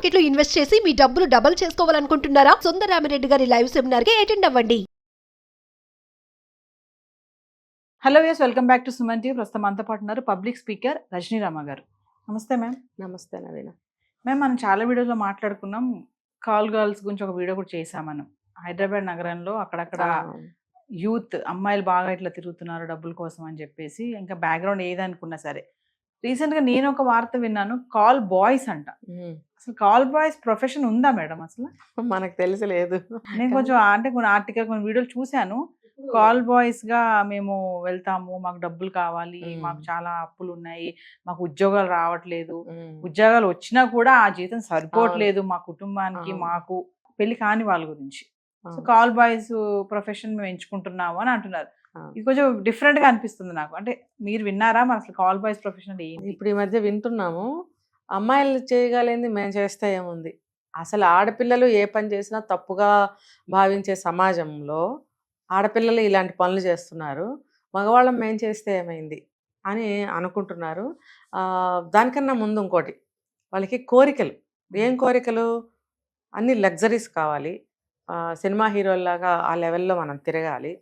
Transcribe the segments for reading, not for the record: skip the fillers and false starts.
Market లో invest చేసి మీ డబ్బులు డబుల్ చేసుకోవాలనుకుంటున్నారా? సుందరరామిరెడ్డి గారి లైవ్ సెమినార్ కి అటెండ్ అవ్వండి. Hello yes, welcome back to Suman TV. ప్రస్తుతం మనతో పాటు ఉన్నారు పబ్లిక్ స్పీకర్ రజనీ రామ గారు. నమస్తే మ్యామ్. నమస్తే నవీన. మ్యామ్, మనం చాలా వీడియోలో మాట్లాడుకున్నాం. కాల్ గర్ల్స్ గురించి ఒక వీడియో కూడా చేసాం మనం. హైదరాబాద్ నగరంలో అక్కడక్కడ యూత్ అమ్మాయిలు బాగా ఇట్లా తిరుగుతున్నారు డబ్బుల కోసం అని చెప్పేసి, ఇంకా బ్యాక్గ్రౌండ్ ఏదనుకున్నా సరే. రీసెంట్గా నేను ఒక వార్త విన్నాను, కాల్ బాయ్స్ అంట. అసలు కాల్ బాయ్స్ ప్రొఫెషన్ ఉందా మేడం? అసలు మనకు తెలిసలేదు. నేను కొంచెం అంటే కొన్ని ఆర్టికల్ కొన్ని వీడియోలు చూశాను. కాల్ బాయ్స్ గా మేము వెళ్తాము, మాకు డబ్బులు కావాలి, మాకు చాలా అప్పులు ఉన్నాయి, మాకు ఉద్యోగాలు రావట్లేదు, ఉద్యోగాలు వచ్చినా కూడా ఆ జీతం సరిపోవట్లేదు మా కుటుంబానికి, మాకు పెళ్లి కాని వాళ్ళ గురించి. సో కాల్ బాయ్స్ ప్రొఫెషన్ మేము ఎంచుకుంటున్నాము అని అంటున్నారు. ఇది కొంచెం డిఫరెంట్ గా అనిపిస్తుంది నాకు. అంటే మీరు విన్నారా మరి అసలు కాల్ బాయ్స్ ప్రొఫెషన్ ఏంటి? ఇప్పుడు ఈ మధ్య వింటున్నాము. అమ్మాయిలు చేయగలిగింది మేము చేస్తే ఏముంది? అసలు ఆడపిల్లలు ఏ పని చేసినా తప్పుగా భావించే సమాజంలో ఆడపిల్లలు ఇలాంటి పనులు చేస్తున్నారు, మగవాళ్ళం మేము చేస్తే ఏమైంది అని అనుకుంటున్నారు. దానికన్నా ముందు ఇంకోటి, వాళ్ళకి కోరికలు. ఏం కోరికలు? అన్ని లగ్జరీస్ కావాలి, సినిమా హీరోల్లాగా ఆ లెవెల్లో మనం తిరగాలి,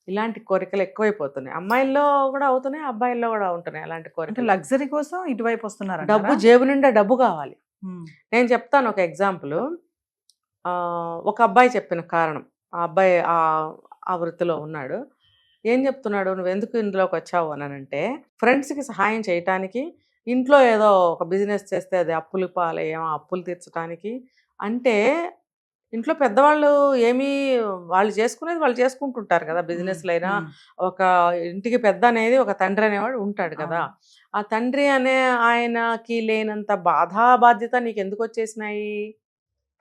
ఇలాంటి కోరికలు ఎక్కువైపోతున్నాయి. అమ్మాయిల్లో కూడా అవుతున్నాయి, అబ్బాయిల్లో కూడా ఉంటున్నాయి అలాంటి కోరికలు. లగ్జరీ కోసం ఇటువైపు వస్తున్నారు. డబ్బు, జేబు నిండా డబ్బు కావాలి. నేను చెప్తాను ఒక ఎగ్జాంపుల్. ఒక అబ్బాయి చెప్పిన కారణం, ఆ అబ్బాయి ఆ వృత్తిలో ఉన్నాడు. ఏం చెప్తున్నాడు, నువ్వు ఎందుకు ఇందులోకి వచ్చావు అని అంటే, ఫ్రెండ్స్కి సహాయం చేయటానికి, ఇంట్లో ఏదో ఒక బిజినెస్ చేస్తే అది అప్పులు పాలయ్యాం, అప్పులు తీర్చడానికి. అంటే ఇంట్లో పెద్దవాళ్ళు ఏమీ, వాళ్ళు చేసుకునేది వాళ్ళు చేసుకుంటుంటారు కదా. బిజినెస్లు అయినా ఒక ఇంటికి పెద్ద అనేది ఒక తండ్రి అనేవాడు ఉంటాడు కదా. ఆ తండ్రి అనే ఆయనకి లేనంత బాధ్యత నీకు ఎందుకు వచ్చేసినాయి?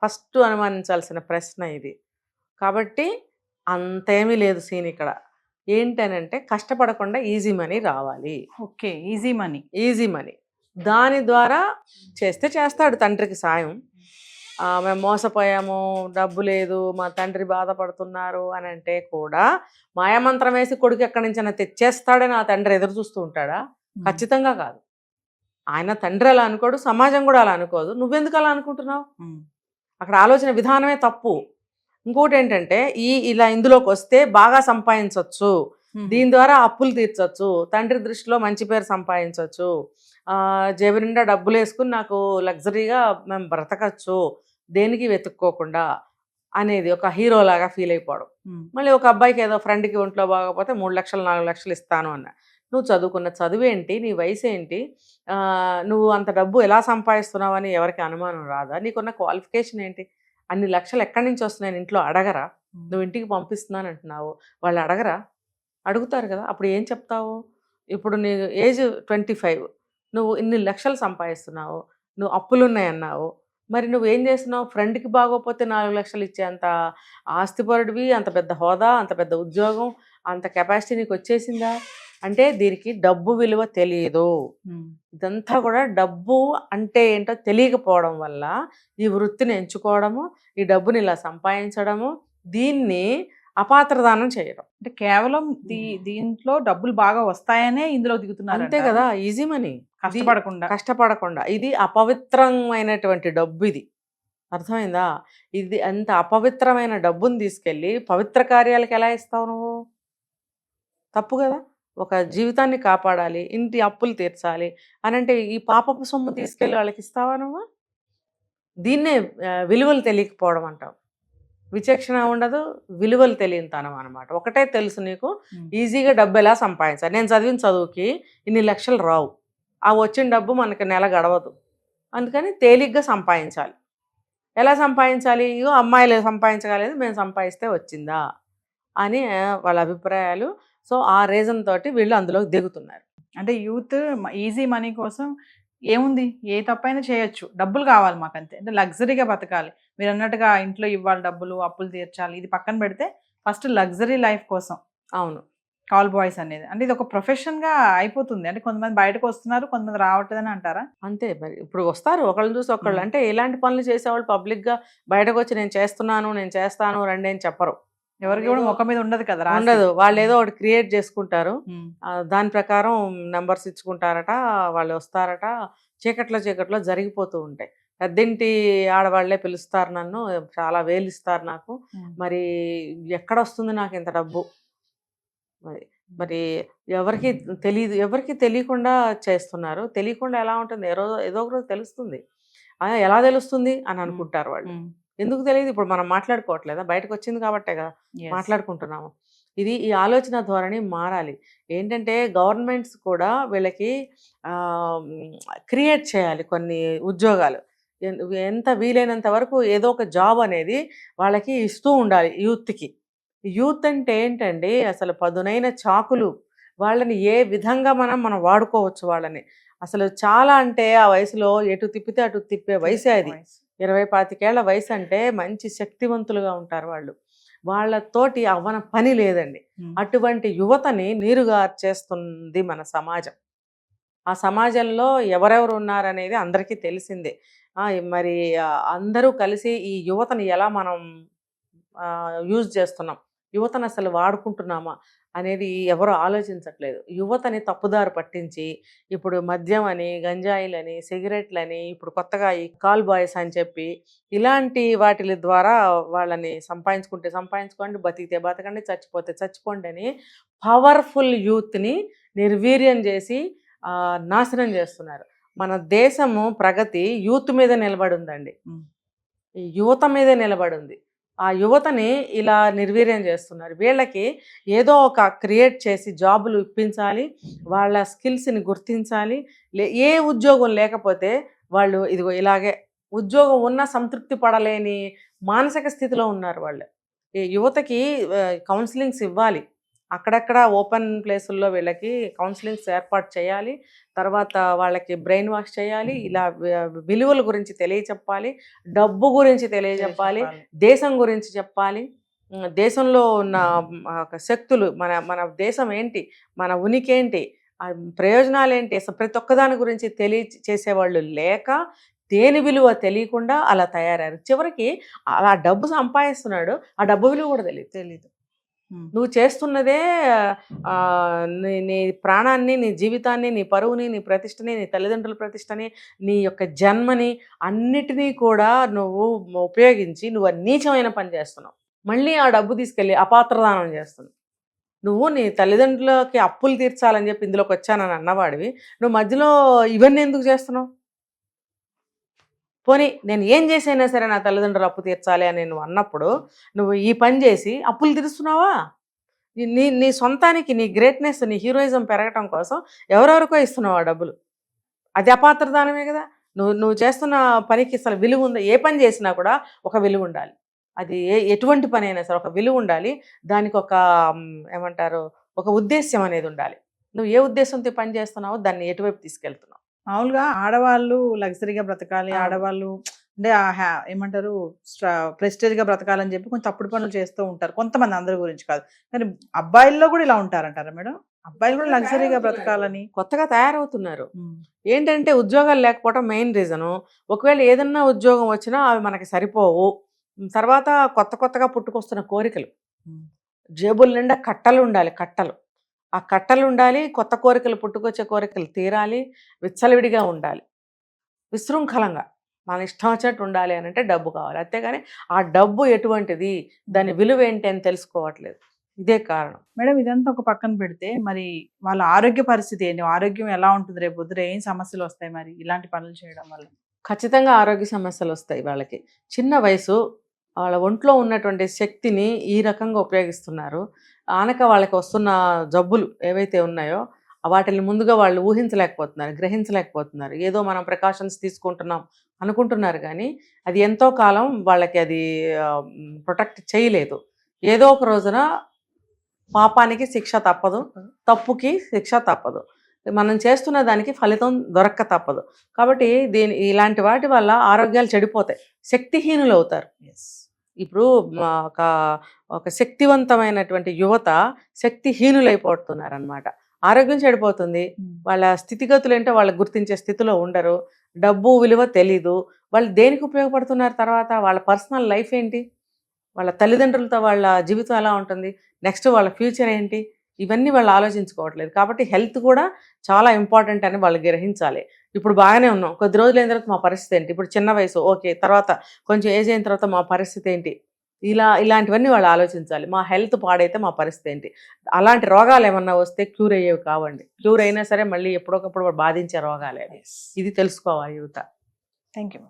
ఫస్ట్ అనుమానించాల్సిన ప్రశ్న ఇది. కాబట్టి అంతేమీ లేదు సీన్ ఇక్కడ. ఏంటనంటే, కష్టపడకుండా ఈజీ మనీ రావాలి. Okay, easy money. దాని ద్వారా చేస్తే చేస్తాడు తండ్రికి సాయం. మేము మోసపోయాము, డబ్బు లేదు, మా తండ్రి బాధపడుతున్నారు అని అంటే కూడా మాయామంత్రం వేసి కొడుకు ఎక్కడి నుంచైనా తెచ్చేస్తాడని ఆ తండ్రి ఎదురు చూస్తూ ఉంటాడా? ఖచ్చితంగా కాదు. ఆయన తండ్రి అలా అనుకోడు, సమాజం కూడా అలా అనుకోదు. నువ్వెందుకు అలా అనుకుంటున్నావు? అక్కడ ఆలోచన విధానమే తప్పు. ఇంకోటి ఏంటంటే, ఇలా ఇందులోకి వస్తే బాగా సంపాదించవచ్చు, దీని ద్వారా అప్పులు తీర్చవచ్చు, తండ్రి దృష్టిలో మంచి పేరు సంపాదించవచ్చు, జేబు నిండా డబ్బులు వేసుకుని నాకు లగ్జరీగా మేము బ్రతకచ్చు దేనికి వెతుక్కోకుండా అనేది ఒక హీరోలాగా ఫీల్ అయిపోవడం. మళ్ళీ ఒక అబ్బాయికి ఏదో ఫ్రెండ్కి ఒంట్లో బాగోకపోతే 3 లక్షలు 4 లక్షలు ఇస్తాను అన్న. నువ్వు చదువుకున్న చదువు ఏంటి? నీ వయసు ఏంటి? నువ్వు అంత డబ్బు ఎలా సంపాదిస్తున్నావు అని ఎవరికి అనుమానం రాదా? నీకున్న క్వాలిఫికేషన్ ఏంటి? అన్ని లక్షలు ఎక్కడి నుంచి వస్తున్నాయని ఇంట్లో అడగరా? నువ్వు ఇంటికి పంపిస్తున్నాను అంటున్నావు, వాళ్ళు అడగరా? అడుగుతారు కదా. అప్పుడు ఏం చెప్తావు? ఇప్పుడు నీ ఏజ్ 25, నువ్వు ఇన్ని లక్షలు సంపాదిస్తున్నావు, నువ్వు అప్పులు ఉన్నాయన్నావు, మరి నువ్వేం చేస్తున్నావు? ఫ్రెండ్కి బాగోపోతే 4 లక్షలు ఇచ్చేంత ఆస్తిపరుడివి, అంత పెద్ద హోదా, అంత పెద్ద ఉద్యోగం, అంత కెపాసిటీ నీకు వచ్చేసిందా? అంటే దీనికి డబ్బు విలువ తెలియదు. ఇదంతా కూడా డబ్బు అంటే ఏంటో తెలియకపోవడం వల్ల ఈ వృత్తిని ఎంచుకోవడము, ఈ డబ్బుని ఇలా సంపాదించడము, దీన్ని అపాత్రదానం చేయడం. అంటే కేవలం దీంట్లో డబ్బులు బాగా వస్తాయనే ఇందులో దిగుతున్నారు. అంతే కదా, ఈజీ మనీ, కష్టపడకుండా. ఇది అపవిత్రమైనటువంటి డబ్బు. ఇది అర్థమైందా? ఇది అంత అపవిత్రమైన డబ్బుని తీసుకెళ్ళి పవిత్ర కార్యాలకు ఎలా ఇస్తావు నువ్వు? తప్పు కదా. ఒక జీవితాన్ని కాపాడాలి, ఇంటి అప్పులు తీర్చాలి అని అంటే ఈ పాపపు సొమ్ము తీసుకెళ్ళి వాళ్ళకి ఇస్తావా నువ్వు? దీన్నే విలువలు తెలియకపోవడం అంటావు. విచక్షణ ఉండదు, విలువలు తెలియనితనం అనమాట. ఒకటే తెలుసు నీకు, ఈజీగా డబ్బు ఎలా సంపాదించాలి. నేను చదివిన చదువుకి ఇన్ని లక్షలు రావు, ఆ వచ్చిన డబ్బు మనకి నెల గడవదు, అందుకని తేలిగ్గా సంపాదించాలి. ఎలా సంపాదించాలి? ఇగో అమ్మాయిలు సంపాదించగలేదు, మేము సంపాదిస్తే వచ్చిందా అని వాళ్ళ అభిప్రాయాలు. సో ఆ రీజన్ తోటి వీళ్ళు అందులో దిగుతున్నారు. అంటే యూత్ ఈజీ మనీ కోసం ఏముంది, ఏ తప్పైనా చేయొచ్చు, డబ్బులు కావాలి మాకు అంతే. అంటే లగ్జరీగా బతకాలి. మీరు అన్నట్టుగా ఇంట్లో ఇవ్వాలి డబ్బులు, అప్పులు తీర్చాలి, ఇది పక్కన పెడితే ఫస్ట్ లగ్జరీ లైఫ్ కోసం. అవును, కాల్ బాయ్స్ అనేది అంటే ఇది ఒక ప్రొఫెషన్గా అయిపోతుంది. అంటే కొంతమంది బయటకు వస్తున్నారు, కొంతమంది రావట్లేదని అంటారా? అంతే మరి. ఇప్పుడు వస్తారు ఒకళ్ళు చూసి ఒకళ్ళు. అంటే ఎలాంటి పనులు చేసేవాళ్ళు పబ్లిక్గా బయటకు వచ్చి నేను చేస్తాను రండి అని చెప్పరు. ఎవరికి కూడా ముఖం మీద ఉండదు కదా, ఉండదు. వాళ్ళు ఏదో ఒకటి క్రియేట్ చేసుకుంటారు, దాని ప్రకారం నెంబర్స్ ఇచ్చుకుంటారట, వాళ్ళు వస్తారట, చీకట్లో జరిగిపోతూ ఉంటాయి. పెద్దింటి ఆడవాళ్లే పిలుస్తారు నన్ను, చాలా వేలిస్తారు నాకు, మరి ఎక్కడ వస్తుంది నాకు ఇంత డబ్బు? మరి మరి ఎవరికి తెలియదు, ఎవరికి తెలియకుండా చేస్తున్నారు. తెలియకుండా ఎలా ఉంటుంది? ఏదో ఒక రోజు తెలుస్తుంది. ఎలా తెలుస్తుంది అని అనుకుంటారు వాళ్ళు. ఎందుకు తెలియదు? ఇప్పుడు మనం మాట్లాడుకోవట్లేదా? బయటకు వచ్చింది కాబట్టే కదా మాట్లాడుకుంటున్నాము. ఈ ఆలోచన ధోరణి మారాలి. ఏంటంటే గవర్నమెంట్స్ కూడా వీళ్ళకి క్రియేట్ చేయాలి కొన్ని ఉద్యోగాలు. ఎంత వీలైనంత వరకు ఏదో ఒక జాబ్ అనేది వాళ్ళకి ఇస్తూ ఉండాలి యూత్కి. యూత్ అంటే ఏంటండి? అసలు పదునైన చాకులు. వాళ్ళని ఏ విధంగా మనం వాడుకోవచ్చు వాళ్ళని. అసలు చాలా అంటే ఆ వయసులో ఎటు తిప్పితే అటు తిప్పే వయసే అది. 20-25 ఏళ్ల వయసు అంటే మంచి శక్తివంతులుగా ఉంటారు వాళ్ళు. వాళ్ళతోటి అవ్వన పని లేదండి. అటువంటి యువతని నీరుగార్చేస్తుంది మన సమాజం. ఆ సమాజంలో ఎవరెవరు ఉన్నారనేది అందరికీ తెలిసిందే. మరి అందరూ కలిసి ఈ యువతని ఎలా మనం యూజ్ చేస్తున్నాం, యువతను అసలు వాడుకుంటున్నామా అనేది ఎవరు ఆలోచించట్లేదు. యువతని తప్పుదారి పట్టించి ఇప్పుడు మద్యం అని, గంజాయిలని, సిగరెట్లని, ఇప్పుడు కొత్తగా ఈ కాల్ బాయ్స్ అని చెప్పి ఇలాంటి వాటి ద్వారా వాళ్ళని సంపాదించుకోండి, బతికితే బతకండి, చచ్చిపోతే చచ్చిపోండి అని పవర్ఫుల్ యూత్ని నిర్వీర్యం చేసి నాశనం చేస్తున్నారు. మన దేశము ప్రగతి యూత్ మీద నిలబడి ఉందండి. ఈ యువత మీదే నిలబడి ఉంది. ఆ యువతని ఇలా నిర్వీర్యం చేస్తున్నారు. వీళ్ళకి ఏదో ఒక క్రియేట్ చేసి జాబులు ఇప్పించాలి, వాళ్ళ స్కిల్స్ని గుర్తించాలి. ఏ ఉద్యోగం లేకపోతే వాళ్ళు ఇదిగో ఇలాగే ఉద్యోగం ఉన్న సంతృప్తి పడలేని మానసిక స్థితిలో ఉన్నారు వాళ్ళు. ఈ యువతకి కౌన్సిలింగ్స్ ఇవ్వాలి. అక్కడక్కడ ఓపెన్ ప్లేసుల్లో వీళ్ళకి కౌన్సిలింగ్స్ ఏర్పాటు చేయాలి. తర్వాత వాళ్ళకి బ్రెయిన్ వాష్ చేయాలి. ఇలా విలువల గురించి తెలియచెప్పాలి, డబ్బు గురించి తెలియచెప్పాలి, దేశం గురించి చెప్పాలి. దేశంలో ఉన్న శక్తులు, మన దేశం ఏంటి, మన ఉనికి ఏంటి, ప్రయోజనాలు ఏంటి, అసలు ప్రతి ఒక్కదాని గురించి తెలియచేసేవాళ్ళు లేక దేని విలువ తెలియకుండా అలా తయారయ్యారు. చివరికి అలా డబ్బు సంపాదిస్తున్నాడు, ఆ డబ్బు విలువ కూడా తెలీదు. నువ్వు చేస్తున్నదే నీ ప్రాణాన్ని, నీ జీవితాన్ని, నీ పరువుని, నీ ప్రతిష్టని, నీ తల్లిదండ్రుల ప్రతిష్టని, నీ యొక్క జన్మని అన్నిటినీ కూడా నువ్వు ఉపయోగించి నువ్వు నీచమైన పని చేస్తున్నావు. మళ్ళీ ఆ డబ్బు తీసుకెళ్ళి అపాత్రదానం చేస్తున్నావు. నువ్వు నీ తల్లిదండ్రులకి అప్పులు తీర్చాలని చెప్పి ఇందులోకి వచ్చానని అన్నవాడివి, నువ్వు మధ్యలో ఇవన్నీ ఎందుకు చేస్తున్నావు? పోనీ నేను ఏం చేసైనా సరే నా తల్లిదండ్రులు అప్పు తీర్చాలి అని నువ్వు అన్నప్పుడు నువ్వు ఈ పని చేసి అప్పులు తీరుస్తున్నావా? నీ సొంతానికి, నీ గ్రేట్నెస్, నీ హీరోయిజం పెరగటం కోసం ఎవరెవరికో ఇస్తున్నావు ఆ డబ్బులు. అది అపాత్రదానమే కదా. నువ్వు చేస్తున్న పనికి అసలు విలువ ఉందా? ఏ పని చేసినా కూడా ఒక విలువ ఉండాలి. అది ఎటువంటి పని అయినా సరే ఒక విలువ ఉండాలి. దానికి ఒక ఏమంటారు, ఒక ఉద్దేశ్యం అనేది ఉండాలి. నువ్వు ఏ ఉద్దేశంతో పని చేస్తున్నావో దాన్ని ఎటువైపు తీసుకెళ్తున్నావు. మామూలుగా ఆడవాళ్ళు లగ్జరీగా బ్రతకాలి, ఆడవాళ్ళు అంటే ఏమంటారు ప్రెస్టేజ్గా బ్రతకాలని చెప్పి కొంచెం తప్పుడు పనులు చేస్తూ ఉంటారు కొంతమంది, అందరి గురించి కాదు. కానీ అబ్బాయిల్లో కూడా ఇలా ఉంటారంటారా మేడం? అబ్బాయిలు కూడా లగ్జరీగా బ్రతకాలని కొత్తగా తయారవుతున్నారు. ఏంటంటే ఉద్యోగాలు లేకపోవడం మెయిన్ రీజను. ఒకవేళ ఏదన్నా ఉద్యోగం వచ్చినా అవి మనకి సరిపోవు. తర్వాత కొత్తగా పుట్టుకొస్తున్న కోరికలు, జేబుల నిండా కట్టలు ఉండాలి, కట్టలు. ఆ కట్టలు ఉండాలి, కొత్త కోరికలు, పుట్టుకొచ్చే కోరికలు తీరాలి, విచ్చలవిడిగా ఉండాలి, విశృంఖలంగా మన ఇష్టం వచ్చినట్టు ఉండాలి అని అంటే డబ్బు కావాలి. అంతేగాని ఆ డబ్బు ఎటువంటిది, దాని విలువ ఏంటి అని తెలుసుకోవట్లేదు. ఇదే కారణం మేడం. ఇదంతా ఒక పక్కన పెడితే మరి వాళ్ళ ఆరోగ్య పరిస్థితి ఏంటి? ఆరోగ్యం ఎలా ఉంటుంది? రేపు పొద్దున ఏం సమస్యలు వస్తాయి మరి ఇలాంటి పనులు చేయడం వల్ల? ఖచ్చితంగా ఆరోగ్య సమస్యలు వస్తాయి వాళ్ళకి. చిన్న వయసు, వాళ్ళ ఒంట్లో ఉన్నటువంటి శక్తిని ఈ రకంగా ఉపయోగిస్తున్నారు. ఆనక వాళ్ళకి వస్తున్న జబ్బులు ఏవైతే ఉన్నాయో వాటిని ముందుగా వాళ్ళు ఊహించలేకపోతున్నారు, గ్రహించలేకపోతున్నారు. ఏదో మనం ప్రికాషన్స్ తీసుకుంటున్నాం అనుకుంటున్నారు, కానీ అది ఎంతో కాలం వాళ్ళకి అది ప్రొటెక్ట్ చేయలేదు. ఏదో ఒక రోజున పాపానికి శిక్ష తప్పదు, తప్పుకి శిక్ష తప్పదు. మనం చేస్తున్న దానికి ఫలితం దొరక్క తప్పదు. కాబట్టి ఇలాంటి వాటి వల్ల ఆరోగ్యాలు చెడిపోతాయి, శక్తిహీనులు అవుతారు. ఇప్పుడు ఒక శక్తివంతమైనటువంటి యువత శక్తిహీనులైపోతున్నారు అన్నమాట. ఆరోగ్యం చెడిపోతుంది, వాళ్ళ స్థితిగతులు ఏంటో వాళ్ళకి గుర్తించే స్థితిలో ఉండరు, డబ్బు విలువ తెలీదు. వాళ్ళు దేనికి ఉపయోగపడుతున్నారు? తర్వాత వాళ్ళ పర్సనల్ లైఫ్ ఏంటి, వాళ్ళ తల్లిదండ్రులతో వాళ్ళ జీవితం ఎలా ఉంటుంది, నెక్స్ట్ వాళ్ళ ఫ్యూచర్ ఏంటి, ఇవన్నీ వాళ్ళు ఆలోచించుకోవట్లేదు. కాబట్టి హెల్త్ కూడా చాలా ఇంపార్టెంట్ అని వాళ్ళు గ్రహించాలి. ఇప్పుడు బాగానే ఉన్నాం, కొద్ది రోజులు అయిన తర్వాత మా పరిస్థితి ఏంటి, ఇప్పుడు చిన్న వయసు ఓకే, తర్వాత కొంచెం ఏజ్ అయిన తర్వాత మా పరిస్థితి ఏంటి, ఇలాంటివన్నీ వాళ్ళు ఆలోచించాలి. మా హెల్త్ పాడైతే మా పరిస్థితి ఏంటి, అలాంటి రోగాలు ఏమన్నా వస్తే క్యూర్ అయ్యేవి కావండి. క్యూర్ అయినా సరే మళ్ళీ ఎప్పుడొకప్పుడు బాధించే రోగాలే, ఇది తెలుసుకోవాలి యువత. Thank you.